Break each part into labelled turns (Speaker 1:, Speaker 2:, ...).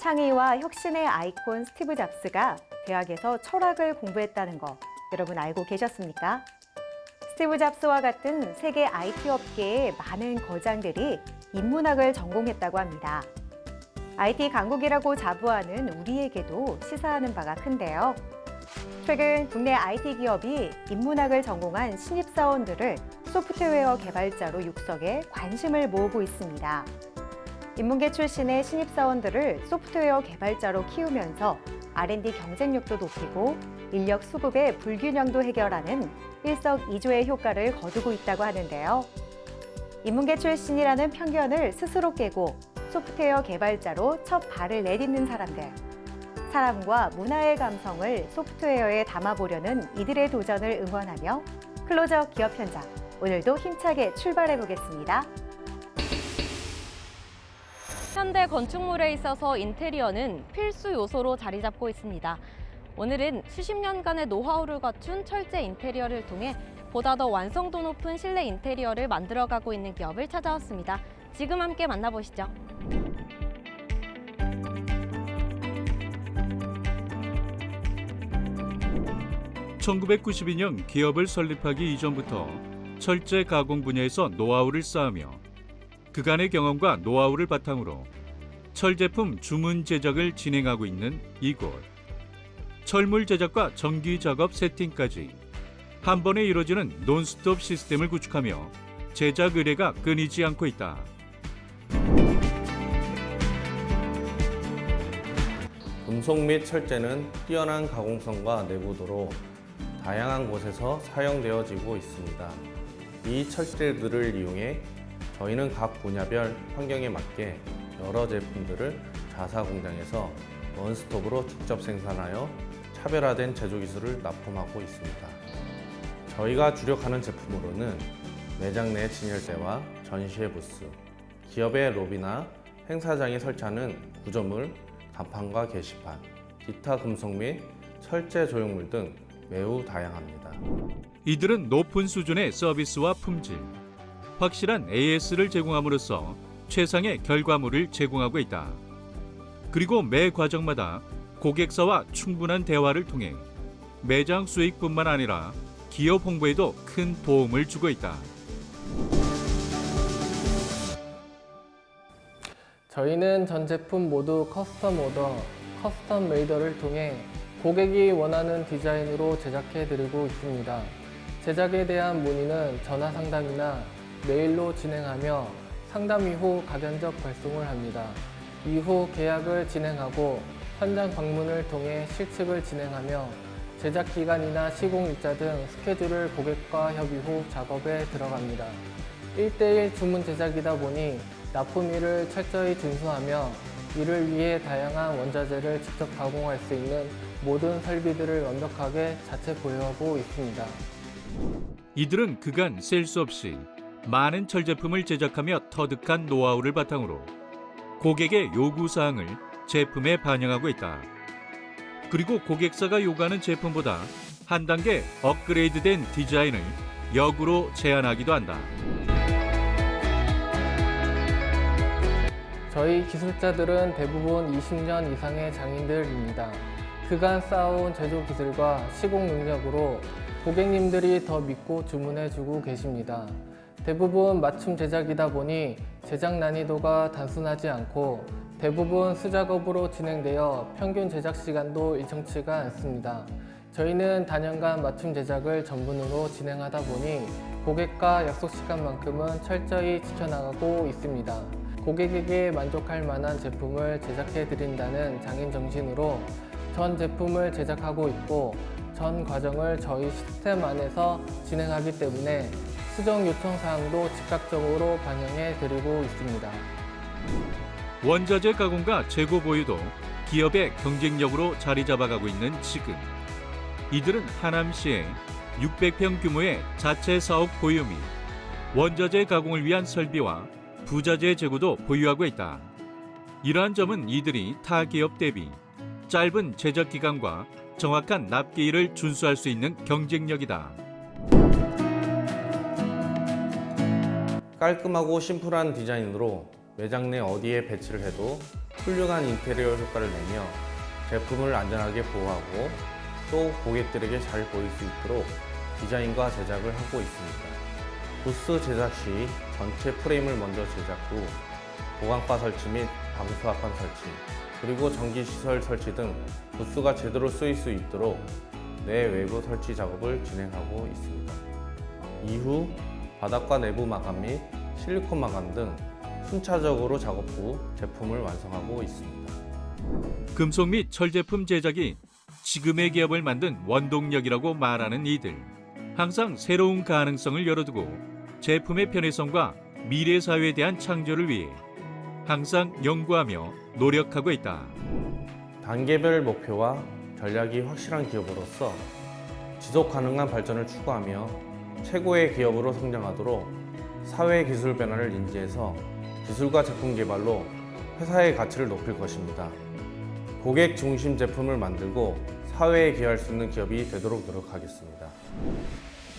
Speaker 1: 창의와 혁신의 아이콘 스티브 잡스가 대학에서 철학을 공부했다는 거 여러분 알고 계셨습니까? 스티브 잡스와 같은 세계 IT 업계의 많은 거장들이 인문학을 전공했다고 합니다. IT 강국이라고 자부하는 우리에게도 시사하는 바가 큰데요. 최근 국내 IT 기업이 인문학을 전공한 신입사원들을 소프트웨어 개발자로 육성해 관심을 모으고 있습니다. 인문계 출신의 신입사원들을 소프트웨어 개발자로 키우면서 R&D 경쟁력도 높이고 인력 수급의 불균형도 해결하는 일석이조의 효과를 거두고 있다고 하는데요. 인문계 출신이라는 편견을 스스로 깨고 소프트웨어 개발자로 첫 발을 내딛는 사람들. 사람과 문화의 감성을 소프트웨어에 담아보려는 이들의 도전을 응원하며 클로저 기업 현장, 오늘도 힘차게 출발해 보겠습니다.
Speaker 2: 현대 건축물에 있어서 인테리어는 필수 요소로 자리 잡고 있습니다. 오늘은 수십 년간의 노하우를 갖춘 철제 인테리어를 통해 보다 더 완성도 높은 실내 인테리어를 만들어가고 있는 기업을 찾아왔습니다. 지금 함께 만나보시죠.
Speaker 3: (1992년) 기업을 설립하기 이전부터 철제 가공 분야에서 노하우를 쌓으며 그간의 경험과 노하우를 바탕으로 철 제품 주문 제작을 진행하고 있는 이곳. 철물 제작과 전기 작업 세팅까지 한 번에 이루어지는 논스톱 시스템을 구축하며 제작 의뢰가 끊이지 않고 있다.
Speaker 4: 금속 및 철제는 뛰어난 가공성과 내구도로 다양한 곳에서 사용되어지고 있습니다. 이 철제들을 이용해 저희는 각 분야별 환경에 맞게 여러 제품들을 자사 공장에서 원스톱으로 직접 생산하여 차별화된 제조 기술을 납품하고 있습니다. 저희가 주력하는 제품으로는 매장 내 진열대와 전시회 부스, 기업의 로비나 행사장에 설치하는 구조물, 간판과 게시판, 기타 금속 및 철제 조형물 등 매우 다양합니다.
Speaker 3: 이들은 높은 수준의 서비스와 품질, 확실한 AS를 제공함으로써 최상의 결과물을 제공하고 있다. 그리고 매 과정마다 고객사와 충분한 대화를 통해 매장 수익뿐만 아니라 기업 홍보에도 큰 도움을 주고 있다.
Speaker 5: 저희는 전 제품 모두 커스텀 오더, 커스텀 메이더를 통해 고객이 원하는 디자인으로 제작해드리고 있습니다. 제작에 대한 문의는 전화 상담이나 메일로 진행하며 상담 이후 가견적 발송을 합니다. 이후 계약을 진행하고 현장 방문을 통해 실측을 진행하며 제작 기간이나 시공일자 등 스케줄을 고객과 협의 후 작업에 들어갑니다. 1:1 주문 제작이다 보니 납품일을 철저히 준수하며 이를 위해 다양한 원자재를 직접 가공할 수 있는 모든 설비들을 완벽하게 자체 보유하고 있습니다.
Speaker 3: 이들은 그간 셀 수 없이 많은 철 제품을 제작하며 터득한 노하우를 바탕으로 고객의 요구사항을 제품에 반영하고 있다. 그리고 고객사가 요구하는 제품보다 한 단계 업그레이드된 디자인을 역으로 제안하기도 한다.
Speaker 5: 저희 기술자들은 대부분 20년 이상의 장인들입니다. 그간 쌓아온 제조 기술과 시공 능력으로 고객님들이 더 믿고 주문해주고 계십니다. 대부분 맞춤 제작이다 보니 제작 난이도가 단순하지 않고 대부분 수작업으로 진행되어 평균 제작 시간도 일정치가 않습니다. 저희는 단연간 맞춤 제작을 전문으로 진행하다 보니 고객과 약속 시간만큼은 철저히 지켜나가고 있습니다. 고객에게 만족할 만한 제품을 제작해 드린다는 장인 정신으로 전 제품을 제작하고 있고 전 과정을 저희 시스템 안에서 진행하기 때문에 수정 요청 사항도 즉각적으로 반영해 드리고 있습니다.
Speaker 3: 원자재 가공과 재고 보유도 기업의 경쟁력으로 자리 잡아가고 있는 지금. 이들은 하남시에 600평 규모의 자체 사업 보유 및 원자재 가공을 위한 설비와 부자재 재고도 보유하고 있다. 이러한 점은 이들이 타 기업 대비 짧은 제작 기간과 정확한 납기일을 준수할 수 있는 경쟁력이다.
Speaker 4: 깔끔하고 심플한 디자인으로 매장 내 어디에 배치를 해도 훌륭한 인테리어 효과를 내며 제품을 안전하게 보호하고 또 고객들에게 잘 보일 수 있도록 디자인과 제작을 하고 있습니다. 부스 제작 시 전체 프레임을 먼저 제작 후 보강바 설치 및 방수압판 설치, 그리고 전기시설 설치 등 부스가 제대로 쓰일 수 있도록 내외부 설치 작업을 진행하고 있습니다. 이후 바닥과 내부 마감 및 실리콘 마감 등 순차적으로 작업 후 제품을 완성하고 있습니다.
Speaker 3: 금속 및 철 제품 제작이 지금의 기업을 만든 원동력이라고 말하는 이들. 항상 새로운 가능성을 열어두고 제품의 편의성과 미래 사회에 대한 창조를 위해 항상 연구하며 노력하고 있다.
Speaker 4: 단계별 목표와 전략이 확실한 기업으로서 지속 가능한 발전을 추구하며 최고의 기업으로 성장하도록 사회 기술 변화를 인지해서 기술과 제품 개발로 회사의 가치를 높일 것입니다. 고객 중심 제품을 만들고 사회에 기여할 수 있는 기업이 되도록 노력하겠습니다.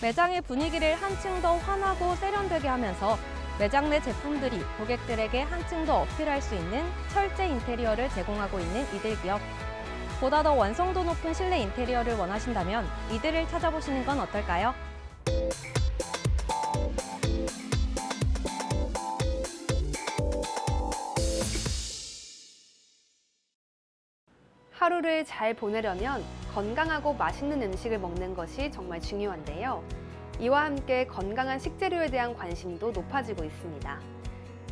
Speaker 2: 매장의 분위기를 한층 더 환하고 세련되게 하면서 매장 내 제품들이 고객들에게 한층 더 어필할 수 있는 철제 인테리어를 제공하고 있는 이들 기업. 보다 더 완성도 높은 실내 인테리어를 원하신다면 이들을 찾아보시는 건 어떨까요?
Speaker 6: 하루를 잘 보내려면 건강하고 맛있는 음식을 먹는 것이 정말 중요한데요. 이와 함께 건강한 식재료에 대한 관심도 높아지고 있습니다.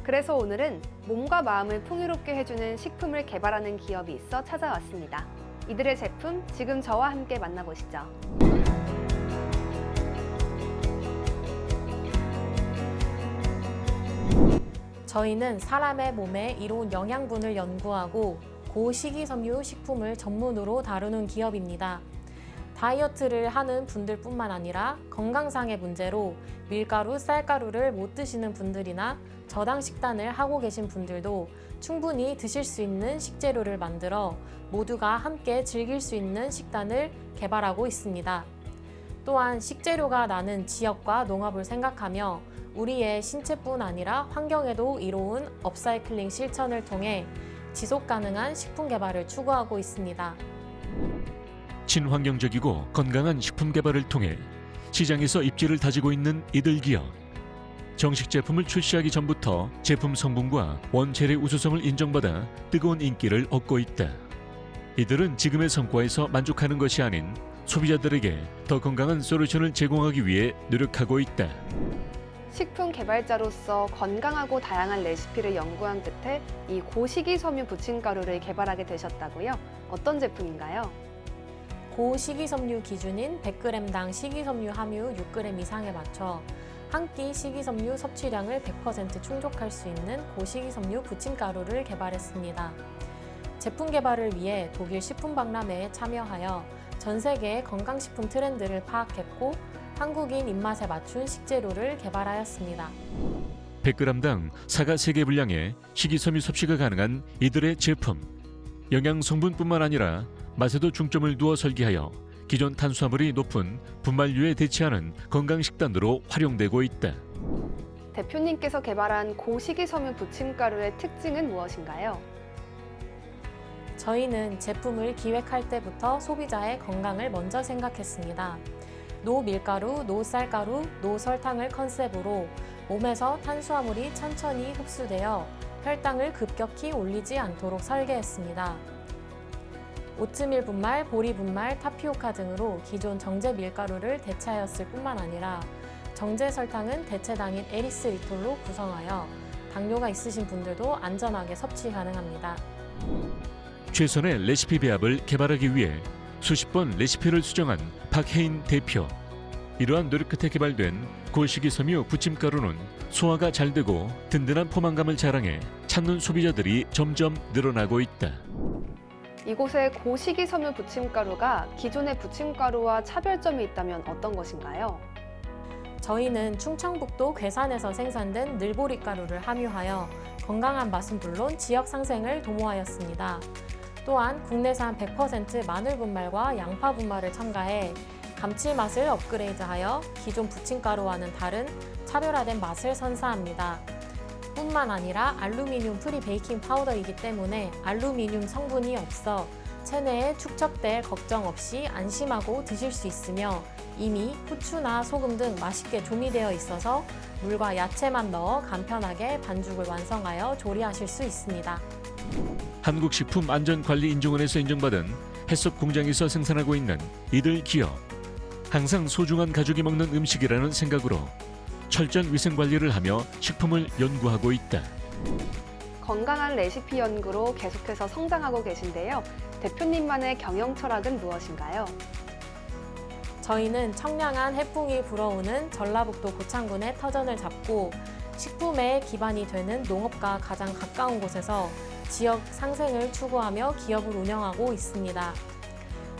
Speaker 6: 그래서 오늘은 몸과 마음을 풍요롭게 해주는 식품을 개발하는 기업이 있어 찾아왔습니다. 이들의 제품 지금 저와 함께 만나보시죠.
Speaker 7: 저희는 사람의 몸에 이로운 영양분을 연구하고 고식이섬유 식품을 전문으로 다루는 기업입니다. 다이어트를 하는 분들뿐만 아니라 건강상의 문제로 밀가루, 쌀가루를 못 드시는 분들이나 저당 식단을 하고 계신 분들도 충분히 드실 수 있는 식재료를 만들어 모두가 함께 즐길 수 있는 식단을 개발하고 있습니다. 또한 식재료가 나는 지역과 농업을 생각하며 우리의 신체뿐 아니라 환경에도 이로운 업사이클링 실천을 통해 지속 가능한 식품 개발을 추구하고 있습니다.
Speaker 3: 친환경적이고 건강한 식품 개발을 통해 시장에서 입지를 다지고 있는 이들 기업. 정식 제품을 출시하기 전부터 제품 성분과 원재료 우수성을 인정받아 뜨거운 인기를 얻고 있다. 이들은 지금의 성과에서 만족하는 것이 아닌 소비자들에게 더 건강한 솔루션을 제공하기 위해 노력하고 있다.
Speaker 6: 식품 개발자로서 건강하고 다양한 레시피를 연구한 끝에 이 고식이섬유 부침가루를 개발하게 되셨다고요? 어떤 제품인가요?
Speaker 7: 고식이섬유 기준인 100g당 식이섬유 함유 6g 이상에 맞춰 한 끼 식이섬유 섭취량을 100% 충족할 수 있는 고식이섬유 부침가루를 개발했습니다. 제품 개발을 위해 독일 식품박람회에 참여하여 전 세계의 건강식품 트렌드를 파악했고 한국인 입맛에 맞춘 식재료를 개발하였습니다.
Speaker 3: 100g당 사과 3개 분량의 식이섬유 섭취가 가능한 이들의 제품. 영양 성분뿐만 아니라 맛에도 중점을 두어 설계하여 기존 탄수화물이 높은 분말류에 대체하는 건강식단으로 활용되고 있다.
Speaker 6: 대표님께서 개발한 고식이섬유 부침가루의 특징은 무엇인가요?
Speaker 7: 저희는 제품을 기획할 때부터 소비자의 건강을 먼저 생각했습니다. 노밀가루, 노쌀가루, 노설탕을 컨셉으로 몸에서 탄수화물이 천천히 흡수되어 혈당을 급격히 올리지 않도록 설계했습니다. 오트밀 분말, 보리 분말, 타피오카 등으로 기존 정제 밀가루를 대체하였을 뿐만 아니라 정제 설탕은 대체당인 에리스리톨로 구성하여 당뇨가 있으신 분들도 안전하게 섭취 가능합니다.
Speaker 3: 최선의 레시피 배합을 개발하기 위해 수십 번 레시피를 수정한 박혜인 대표. 이러한 노력 끝에 개발된 고식이섬유 부침가루는 소화가 잘 되고 든든한 포만감을 자랑해 찾는 소비자들이 점점 늘어나고 있다.
Speaker 6: 이곳의 고식이섬유 부침가루가 기존의 부침가루와 차별점이 있다면 어떤 것인가요?
Speaker 7: 저희는 충청북도 괴산에서 생산된 늘보리가루를 함유하여 건강한 맛은 물론 지역 상생을 도모하였습니다. 또한 국내산 100% 마늘 분말과 양파 분말을 첨가해 감칠맛을 업그레이드하여 기존 부침가루와는 다른 차별화된 맛을 선사합니다. 뿐만 아니라 알루미늄 프리 베이킹 파우더이기 때문에 알루미늄 성분이 없어 체내에 축적될 걱정 없이 안심하고 드실 수 있으며 이미 후추나 소금 등 맛있게 조미되어 있어서 물과 야채만 넣어 간편하게 반죽을 완성하여 조리하실 수 있습니다.
Speaker 8: 한국식품안전관리인증원에서 인정받은 해썹 공장에서 생산하고 있는 이들 기업. 항상 소중한 가족이 먹는 음식이라는 생각으로 철저한 위생관리를 하며 식품을 연구하고 있다.
Speaker 6: 건강한 레시피 연구로 계속해서 성장하고 계신데요. 대표님만의 경영 철학은 무엇인가요?
Speaker 7: 저희는 청량한 해풍이 불어오는 전라북도 고창군의 터전을 잡고 식품의 기반이 되는 농업과 가장 가까운 곳에서 지역 상생을 추구하며 기업을 운영하고 있습니다.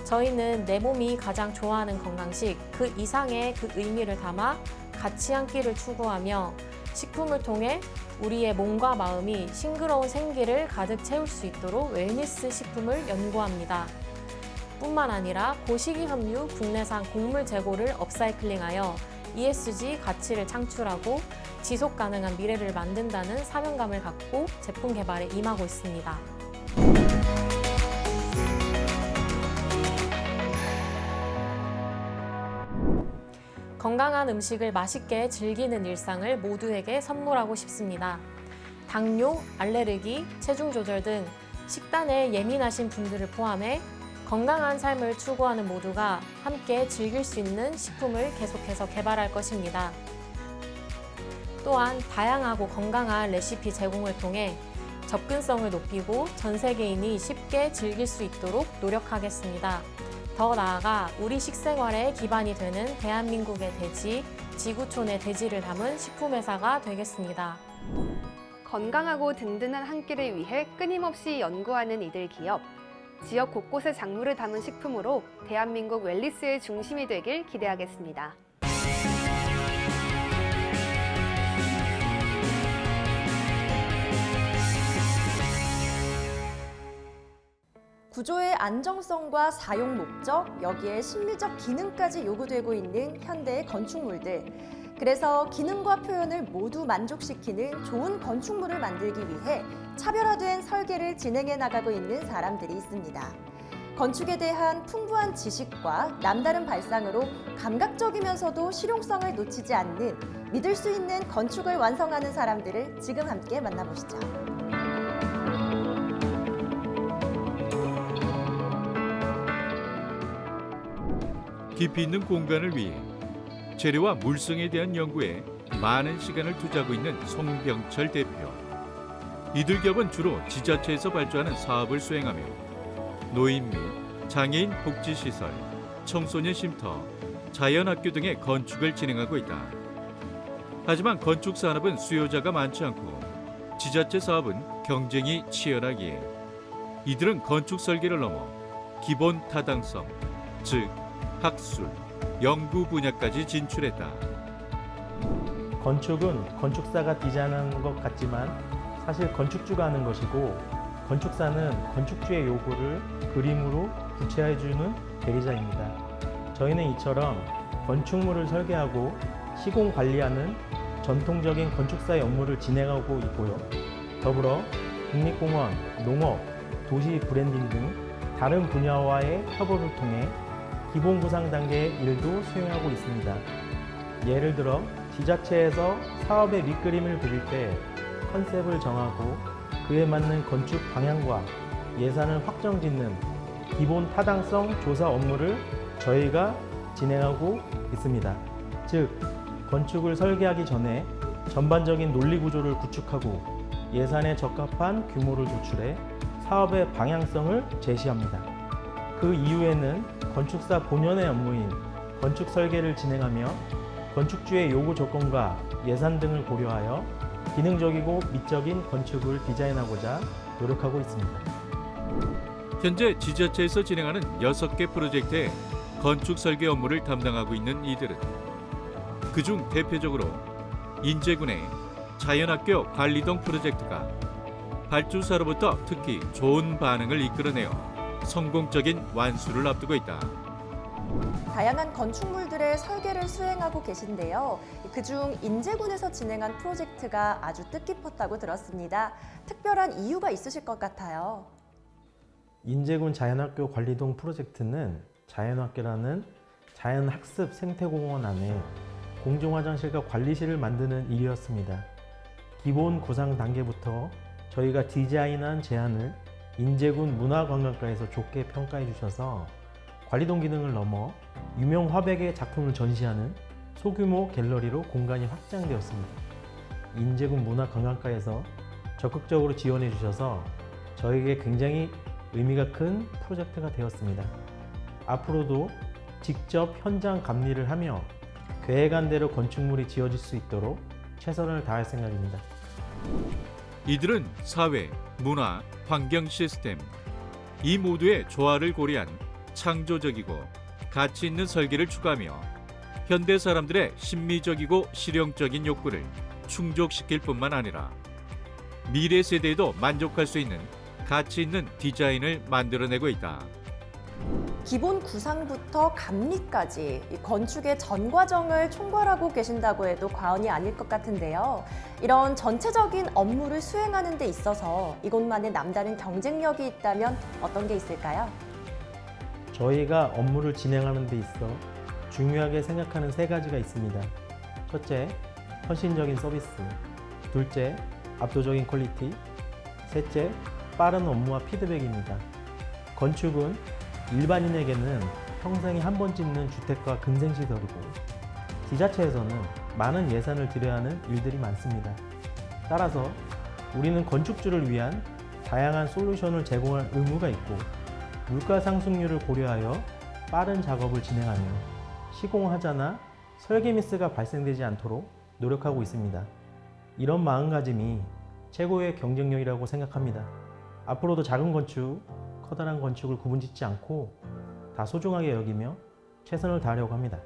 Speaker 7: 저희는 내 몸이 가장 좋아하는 건강식, 그 이상의 그 의미를 담아 가치 한 끼를 추구하며 식품을 통해 우리의 몸과 마음이 싱그러운 생기를 가득 채울 수 있도록 웰니스 식품을 연구합니다. 뿐만 아니라 고식이섬유 국내산 곡물 재고를 업사이클링하여 ESG 가치를 창출하고 지속 가능한 미래를 만든다는 사명감을 갖고 제품 개발에 임하고 있습니다. 건강한 음식을 맛있게 즐기는 일상을 모두에게 선물하고 싶습니다. 당뇨, 알레르기, 체중 조절 등 식단에 예민하신 분들을 포함해 건강한 삶을 추구하는 모두가 함께 즐길 수 있는 식품을 계속해서 개발할 것입니다. 또한 다양하고 건강한 레시피 제공을 통해 접근성을 높이고 전 세계인이 쉽게 즐길 수 있도록 노력하겠습니다. 더 나아가 우리 식생활의 기반이 되는 대한민국의 돼지, 지구촌의 돼지를 담은 식품회사가 되겠습니다.
Speaker 6: 건강하고 든든한 한 끼를 위해 끊임없이 연구하는 이들 기업. 지역 곳곳의 작물을 담은 식품으로 대한민국 웰니스의 중심이 되길 기대하겠습니다.
Speaker 9: 구조의 안정성과 사용 목적, 여기에 심리적 기능까지 요구되고 있는 현대의 건축물들. 그래서 기능과 표현을 모두 만족시키는 좋은 건축물을 만들기 위해 차별화된 설계를 진행해 나가고 있는 사람들이 있습니다. 건축에 대한 풍부한 지식과 남다른 발상으로 감각적이면서도 실용성을 놓치지 않는 믿을 수 있는 건축을 완성하는 사람들을 지금 함께 만나보시죠.
Speaker 3: 깊이 있는 공간을 위해 재료와 물성에 대한 연구에 많은 시간을 투자하고 있는 송병철 대표. 이들 기업은 주로 지자체에서 발주하는 사업을 수행하며 노인 및 장애인 복지시설, 청소년 쉼터, 자연학교 등의 건축을 진행하고 있다. 하지만 건축 산업은 수요자가 많지 않고 지자체 사업은 경쟁이 치열하기에 이들은 건축 설계를 넘어 기본 타당성, 즉 학술, 연구 분야까지 진출했다.
Speaker 10: 건축은 건축사가 디자인하는 것 같지만 사실 건축주가 하는 것이고 건축사는 건축주의 요구를 그림으로 구체화해주는 대리자입니다. 저희는 이처럼 건축물을 설계하고 시공 관리하는 전통적인 건축사의 업무를 진행하고 있고요. 더불어 국립공원, 농업, 도시 브랜딩 등 다른 분야와의 협업을 통해 기본 구상 단계의 일도 수행하고 있습니다. 예를 들어 지자체에서 사업의 밑그림을 그릴 때 컨셉을 정하고 그에 맞는 건축 방향과 예산을 확정짓는 기본 타당성 조사 업무를 저희가 진행하고 있습니다. 즉, 건축을 설계하기 전에 전반적인 논리 구조를 구축하고 예산에 적합한 규모를 도출해 사업의 방향성을 제시합니다. 그 이후에는 건축사 본연의 업무인 건축 설계를 진행하며 건축주의 요구 조건과 예산 등을 고려하여 기능적이고 미적인 건축을 디자인하고자 노력하고 있습니다.
Speaker 3: 현재 지자체에서 진행하는 6개 프로젝트의 건축 설계 업무를 담당하고 있는 이들은 그중 대표적으로 인제군의 자연학교 관리동 프로젝트가 발주사로부터 특히 좋은 반응을 이끌어내어 성공적인 완수를 앞두고 있다.
Speaker 9: 다양한 건축물들의 설계를 수행하고 계신데요. 그중 인제군에서 진행한 프로젝트가 아주 뜻깊었다고 들었습니다. 특별한 이유가 있으실 것 같아요.
Speaker 10: 인제군 자연학교 관리동 프로젝트는 자연학교라는 자연학습 생태공원 안에 공중화장실과 관리실을 만드는 일이었습니다. 기본 구상 단계부터 저희가 디자인한 제안을 인제군 문화관광과에서 좋게 평가해 주셔서 관리동 기능을 넘어 유명 화백의 작품을 전시하는 소규모 갤러리로 공간이 확장되었습니다. 인제군 문화관광과에서 적극적으로 지원해 주셔서 저에게 굉장히 의미가 큰 프로젝트가 되었습니다. 앞으로도 직접 현장 감리를 하며 계획한 대로 건축물이 지어질 수 있도록 최선을 다할 생각입니다.
Speaker 3: 이들은 사회, 문화, 환경 시스템 이 모두의 조화를 고려한 창조적이고 가치 있는 설계를 추구하며 현대 사람들의 심미적이고 실용적인 욕구를 충족시킬 뿐만 아니라 미래 세대에도 만족할 수 있는 가치 있는 디자인을 만들어내고 있다.
Speaker 9: 기본 구상부터 감리까지 이 건축의 전 과정을 총괄하고 계신다고 해도 과언이 아닐 것 같은데요. 이런 전체적인 업무를 수행하는 데 있어서 이곳만의 남다른 경쟁력이 있다면 어떤 게 있을까요?
Speaker 10: 저희가 업무를 진행하는 데 있어 중요하게 생각하는 세 가지가 있습니다. 첫째, 헌신적인 서비스. 둘째, 압도적인 퀄리티. 셋째, 빠른 업무와 피드백입니다. 건축은 일반인에게는 평생에 한 번 짓는 주택과 근생시설이고 지자체에서는 많은 예산을 들여야 하는 일들이 많습니다. 따라서 우리는 건축주를 위한 다양한 솔루션을 제공할 의무가 있고 물가 상승률을 고려하여 빠른 작업을 진행하며 시공하자나 설계 미스가 발생되지 않도록 노력하고 있습니다. 이런 마음가짐이 최고의 경쟁력이라고 생각합니다. 앞으로도 작은 건축, 커다란 건축을 구분짓지 않고 다 소중하게 여기며 최선을 다하려고 합니다.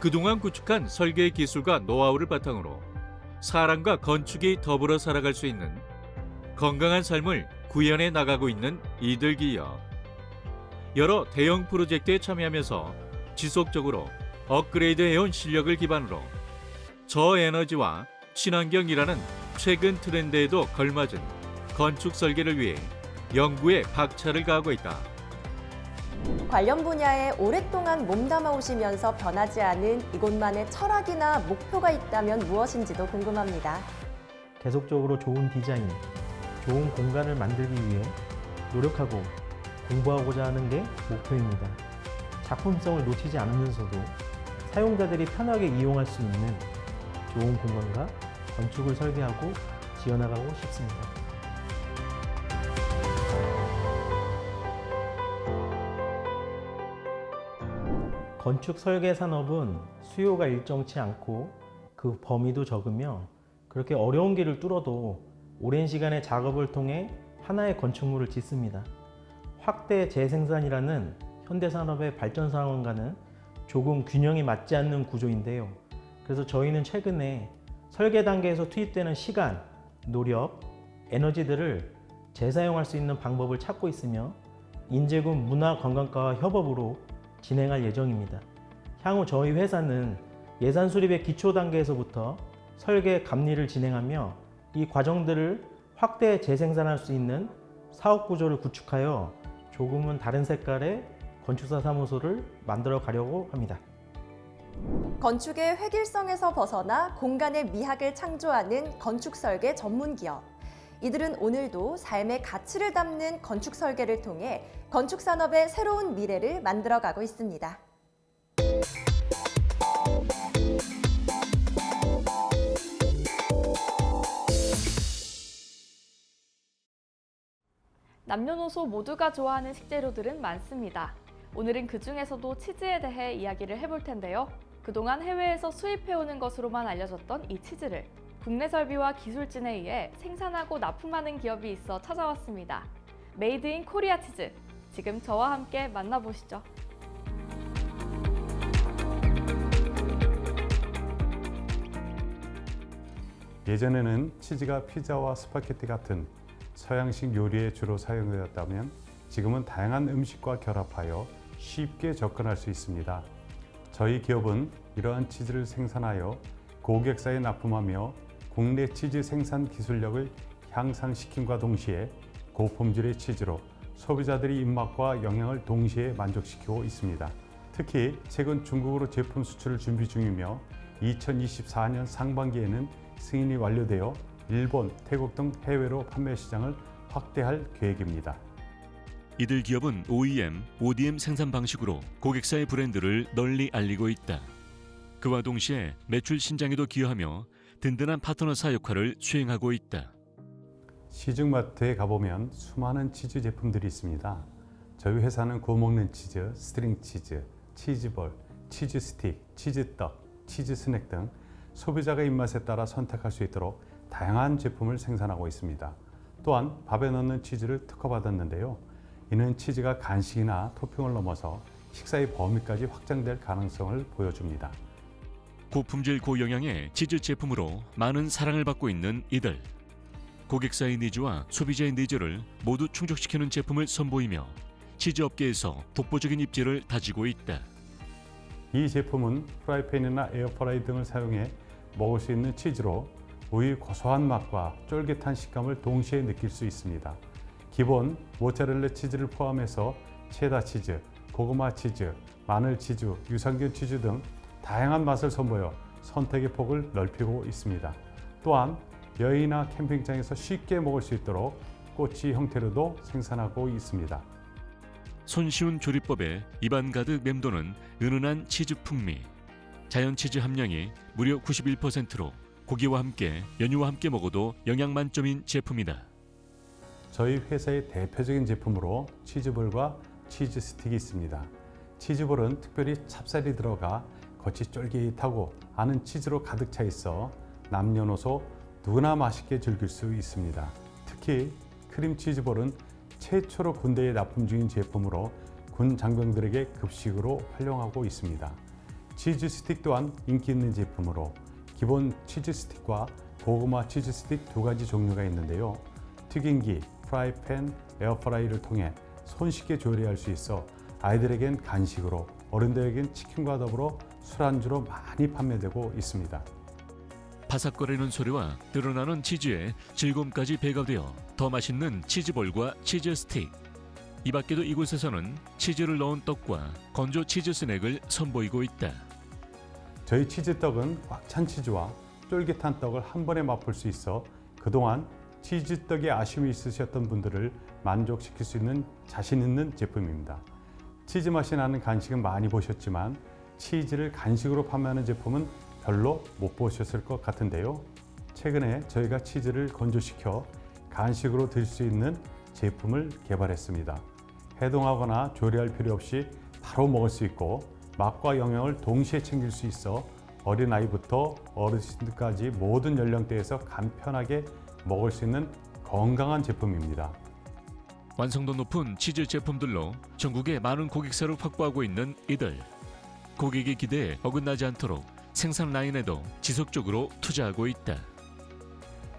Speaker 3: 그동안 구축한 설계 기술과 노하우를 바탕으로 사람과 건축이 더불어 살아갈 수 있는 건강한 삶을 구현해 나가고 있는 이들 기업. 여러 대형 프로젝트에 참여하면서 지속적으로 업그레이드해온 실력을 기반으로 저에너지와 친환경이라는 최근 트렌드에도 걸맞은 건축 설계를 위해 연구에 박차를 가하고 있다.
Speaker 9: 관련 분야에 오랫동안 몸담아 오시면서 변하지 않은 이곳만의 철학이나 목표가 있다면 무엇인지도 궁금합니다.
Speaker 10: 계속적으로 좋은 디자인, 좋은 공간을 만들기 위해 노력하고 공부하고자 하는 게 목표입니다. 작품성을 놓치지 않으면서도 사용자들이 편하게 이용할 수 있는 좋은 공간과 건축을 설계하고 지어나가고 싶습니다. 건축 설계 산업은 수요가 일정치 않고 그 범위도 적으며 그렇게 어려운 길을 뚫어도 오랜 시간의 작업을 통해 하나의 건축물을 짓습니다. 확대 재생산이라는 현대산업의 발전 상황과는 조금 균형이 맞지 않는 구조인데요. 그래서 저희는 최근에 설계 단계에서 투입되는 시간, 노력, 에너지들을 재사용할 수 있는 방법을 찾고 있으며 인제군 문화관광과와 협업으로 진행할 예정입니다. 향후 저희 회사는 예산 수립의 기초 단계에서부터 설계 감리를 진행하며 이 과정들을 확대 재생산할 수 있는 사업 구조를 구축하여 조금은 다른 색깔의 건축사 사무소를 만들어 가려고 합니다.
Speaker 9: 건축의 획일성에서 벗어나 공간의 미학을 창조하는 건축 설계 전문 기업. 이들은 오늘도 삶의 가치를 담는 건축 설계를 통해 건축 산업의 새로운 미래를 만들어가고 있습니다.
Speaker 11: 남녀노소 모두가 좋아하는 식재료들은 많습니다. 오늘은 그 중에서도 치즈에 대해 이야기를 해볼 텐데요. 그동안 해외에서 수입해오는 것으로만 알려졌던 이 치즈를 국내 설비와 기술진에 의해 생산하고 납품하는 기업이 있어 찾아왔습니다. 메이드 인 코리아 치즈, 지금 저와 함께 만나보시죠.
Speaker 12: 예전에는 치즈가 피자와 스파게티 같은 서양식 요리에 주로 사용되었다면 지금은 다양한 음식과 결합하여 쉽게 접근할 수 있습니다. 저희 기업은 이러한 치즈를 생산하여 고객사에 납품하며 국내 치즈 생산 기술력을 향상시킴과 동시에 고품질의 치즈로 소비자들의 입맛과 영양을 동시에 만족시키고 있습니다. 특히 최근 중국으로 제품 수출을 준비 중이며 2024년 상반기에는 승인이 완료되어 일본, 태국 등 해외로 판매 시장을 확대할 계획입니다.
Speaker 8: 이들 기업은 OEM, ODM 생산 방식으로 고객사의 브랜드를 널리 알리고 있다. 그와 동시에 매출 신장에도 기여하며 든든한 파트너사 역할을 수행하고 있다.
Speaker 12: 시중마트에 가보면 수많은 치즈 제품들이 있습니다. 저희 회사는 구워 먹는 치즈, 스트링 치즈, 치즈볼, 치즈 스틱, 치즈떡, 치즈 스낵 등 소비자가 입맛에 따라 선택할 수 있도록 다양한 제품을 생산하고 있습니다. 또한 밥에 넣는 치즈를 특허받았는데요. 이는 치즈가 간식이나 토핑을 넘어서 식사의 범위까지 확장될 가능성을 보여줍니다.
Speaker 8: 고품질 고영양의 치즈 제품으로 많은 사랑을 받고 있는 이들. 고객사의 니즈와 소비자의 니즈를 모두 충족시키는 제품을 선보이며 치즈 업계에서 독보적인 입지를 다지고 있다.
Speaker 12: 이 제품은 프라이팬이나 에어프라이 등을 사용해 먹을 수 있는 치즈로 우유의 고소한 맛과 쫄깃한 식감을 동시에 느낄 수 있습니다. 기본 모짜렐라 치즈를 포함해서 체다 치즈, 고구마 치즈, 마늘 치즈, 유산균 치즈 등 다양한 맛을 선보여 선택의 폭을 넓히고 있습니다. 또한 여행이나 캠핑장에서 쉽게 먹을 수 있도록 꼬치 형태로도 생산하고 있습니다.
Speaker 8: 손쉬운 조리법에 입안 가득 맴도는 은은한 치즈 풍미. 자연 치즈 함량이 무려 91%로 고기와 함께 연유와 함께 먹어도 영양 만점인 제품이다.
Speaker 12: 저희 회사의 대표적인 제품으로 치즈볼과 치즈 스틱이 있습니다. 치즈볼은 특별히 찹쌀이 들어가 겉이 쫄깃하고 안은 치즈로 가득 차 있어 남녀노소 누구나 맛있게 즐길 수 있습니다. 특히 크림치즈볼은 최초로 군대에 납품 중인 제품으로 군 장병들에게 급식으로 활용하고 있습니다. 치즈 스틱 또한 인기 있는 제품으로 기본 치즈 스틱과 고구마 치즈 스틱 두 가지 종류가 있는데요. 튀김기, 프라이팬, 에어프라이를 통해 손쉽게 조리할 수 있어 아이들에겐 간식으로, 어른들에겐 치킨과 더불어 술안주로 많이 판매되고 있습니다.
Speaker 8: 바삭거리는 소리와 드러나는 치즈에 즐거움까지 배가되어 더 맛있는 치즈볼과 치즈 스틱. 이 밖에도 이곳에서는 치즈를 넣은 떡과 건조 치즈 스낵을 선보이고 있다.
Speaker 12: 저희 치즈떡은 꽉 찬 치즈와 쫄깃한 떡을 한 번에 맛볼 수 있어 그동안 치즈떡에 아쉬움이 있으셨던 분들을 만족시킬 수 있는 자신 있는 제품입니다. 치즈 맛이 나는 간식은 많이 보셨지만 치즈를 간식으로 판매하는 제품은 별로 못 보셨을 것 같은데요. 최근에 저희가 치즈를 건조시켜 간식으로 드실 수 있는 제품을 개발했습니다. 해동하거나 조리할 필요 없이 바로 먹을 수 있고 맛과 영양을 동시에 챙길 수 있어 어린아이부터 어르신들까지 모든 연령대에서 간편하게 먹을 수 있는 건강한 제품입니다.
Speaker 8: 완성도 높은 치즈 제품들로 전국에 많은 고객사를 확보하고 있는 이들. 고객의 기대에 어긋나지 않도록 생산 라인에도 지속적으로 투자하고 있다.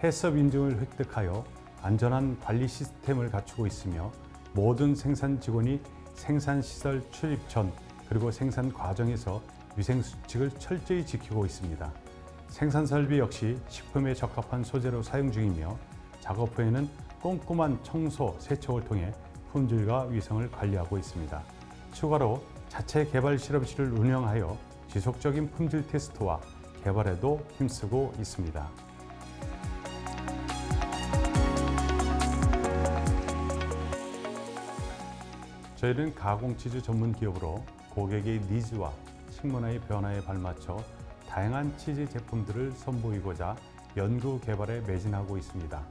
Speaker 12: 해썹 인증을 획득하여 안전한 관리 시스템을 갖추고 있으며 모든 생산 직원이 생산시설 출입 전 그리고 생산 과정에서 위생 수칙을 철저히 지키고 있습니다. 생산 설비 역시 식품에 적합한 소재로 사용 중이며 작업 후에는 꼼꼼한 청소, 세척을 통해 품질과 위생을 관리하고 있습니다. 추가로 자체 개발 실험실을 운영하여 지속적인 품질 테스트와 개발에도 힘쓰고 있습니다. 저희는 가공치즈 전문 기업으로 고객의 니즈와 식문화의 변화에 발맞춰 다양한 치즈 제품들을 선보이고자 연구 개발에 매진하고 있습니다.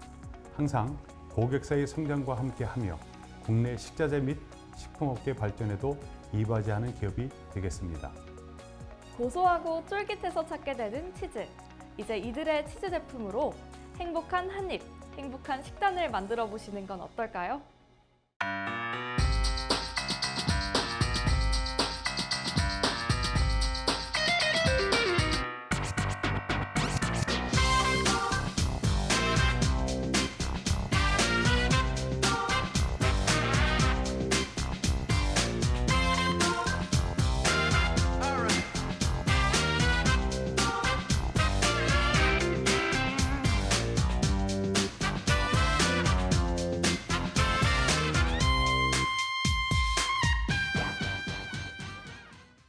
Speaker 12: 항상 고객사의 성장과 함께하며 국내 식자재 및 식품업계 발전에도 이바지하는 기업이 되겠습니다.
Speaker 11: 고소하고 쫄깃해서 찾게 되는 치즈. 이제 이들의 치즈 제품으로 행복한 한입, 행복한 식단을 만들어 보시는 건 어떨까요?